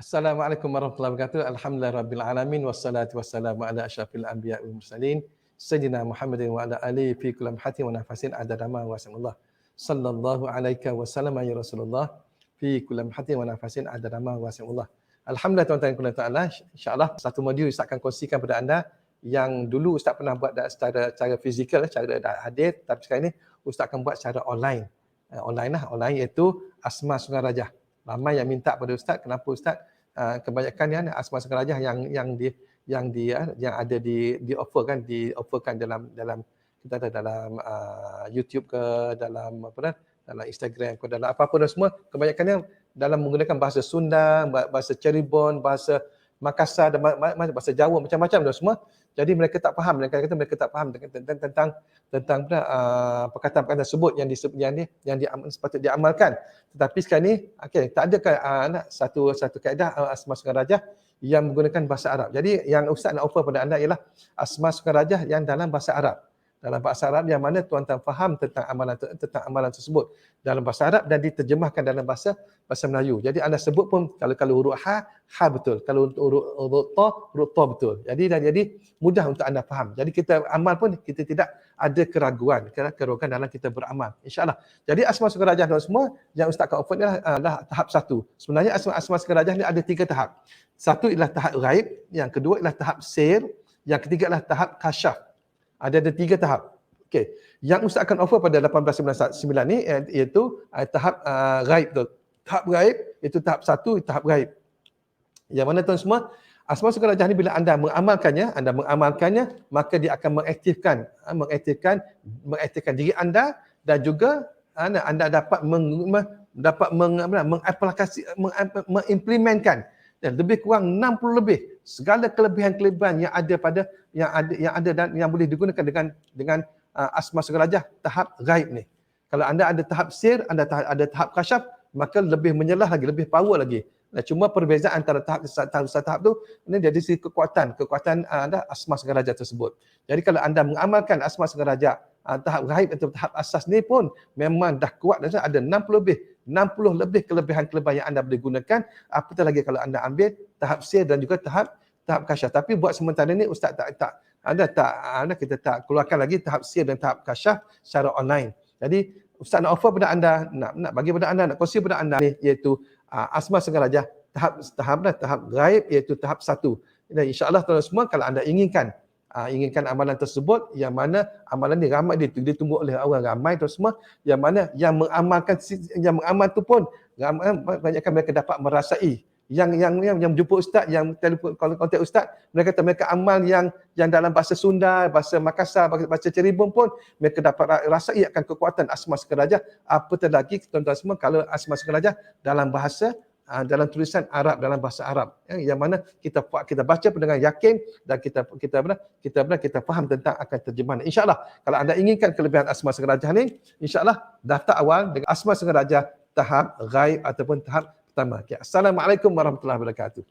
Assalamualaikum warahmatullahi wabarakatuh. Alhamdulillah rabbil alamin wassalatu wassalamu ala asyrafil anbiya'i wal mursalin sayyidina Muhammadin wa ala alihi fi kulli lamhatin wa nafasin adada ma wasallallahu. Sallallahu alaika wa sallam ya Rasulullah fi kulli lamhatin wa nafasin adada ma wasallallahu. Alhamdulillah tuan-tuan dan puan-puan, insya-Allah satu modul Ustaz akan kongsikan kepada anda yang dulu Ustaz pernah buat secara fizikal, secara hadir, tapi sekarang ini Ustaz akan buat secara online. Online iaitu Asma Sungai Rajah. Ramai yang minta pada Ustaz, kenapa Ustaz kebanyakan yang Asma Sungai Rajah yang ada di offerkan dalam kita ada dalam YouTube ke, dalam dalam Instagram ke, dalam apa-apa dan semua, kebanyakannya dalam menggunakan bahasa Sunda, bahasa Cirebon, bahasa Makassar dan bahasa Jawa, macam-macam dan semua. Jadi mereka tak faham, mereka tak faham tentang perkataan-perkataan tersebut yang sepatutnya diamalkan. Tetapi sekarang ni tak ada satu kaedah Asma Sungai Rajah yang menggunakan bahasa Arab. Jadi yang Ustaz nak offer pada anda ialah Asma Sungai Rajah yang dalam bahasa Arab. Dalam bahasa Arab yang mana tuan-tuan faham tentang amalan tersebut dalam bahasa Arab dan diterjemahkan dalam bahasa Melayu. Jadi anda sebut pun kalau huruf ha betul, kalau huruf ta betul. Jadi mudah untuk anda faham. Jadi kita amal pun kita tidak ada keraguan dalam kita beramal, insya-Allah. Jadi Asma Sungai Rajah dan semua yang Ustaz akan offer adalah tahap 1. Sebenarnya Asma Sungai Rajah ni ada 3 tahap. Satu ialah tahap ghaib, yang kedua ialah tahap sir, yang ketiga ialah tahap kasyaf. Ada 3 tahap. Okey. Yang Ustaz akan offer pada 1899 ni iaitu tahap ghaib tu. Tahap ghaib itu tahap 1, tahap ghaib. Yang mana tuan semua, Asma Sungai Rajah ni bila anda mengamalkannya, maka dia akan mengaktifkan diri anda dan juga anda dapat mengimplementkan dan lebih kurang 60 lebih segala kelebihan-kelebihan yang ada dan yang boleh digunakan dengan Asma Sungai Rajah tahap ghaib ni. Kalau anda ada tahap sir, anda ada tahap kasyaf, maka lebih menyelah lagi, lebih power lagi. Cuma perbezaan antara tahap tu ini dari sisi kekuatan anda Asma Sungai Rajah tersebut. Jadi kalau anda mengamalkan Asma Sungai Rajah tahap ghaib atau tahap asas ni pun memang dah kuat dan ada 60 lebih kelebihan-kelebihan yang anda boleh gunakan, apatah lagi kalau anda ambil tahap sir dan juga tahap kasyaf. Tapi buat sementara ni Ustaz kita tak keluarkan lagi tahap sir dan tahap kasyaf secara online. Jadi Ustaz nak offer pada anda, nak bagi pada anda, nak kongsi pada anda ni iaitu Asma Sungai Rajah tahap ghaib iaitu tahap 1. Dan insya-Allah tuan-tuan semua, kalau anda inginkan amalan tersebut, yang mana amalan ni ramai ditunggu oleh orang ramai tu semua, yang mana yang mengamal tu pun banyakkan mereka dapat merasai yang jumpa ustaz, yang telefon kontak ustaz, mereka kata mereka amal yang dalam bahasa Sunda, bahasa Makassar, bahasa Cirebon pun mereka dapat rasai akan kekuatan Asma Sungai Rajah. Apatah lagi tuan-tuan semua kalau Asma Sungai Rajah dalam dalam tulisan Arab, dalam bahasa Arab, yang mana kita baca dengan yakin dan kita faham tentang akan terjemahan. Insya-Allah kalau anda inginkan kelebihan Asma Sungai Rajah ni, insya-Allah daftar awal dengan Asma Sungai Rajah tahap ghaib ataupun tahap pertama. Assalamualaikum warahmatullahi wabarakatuh.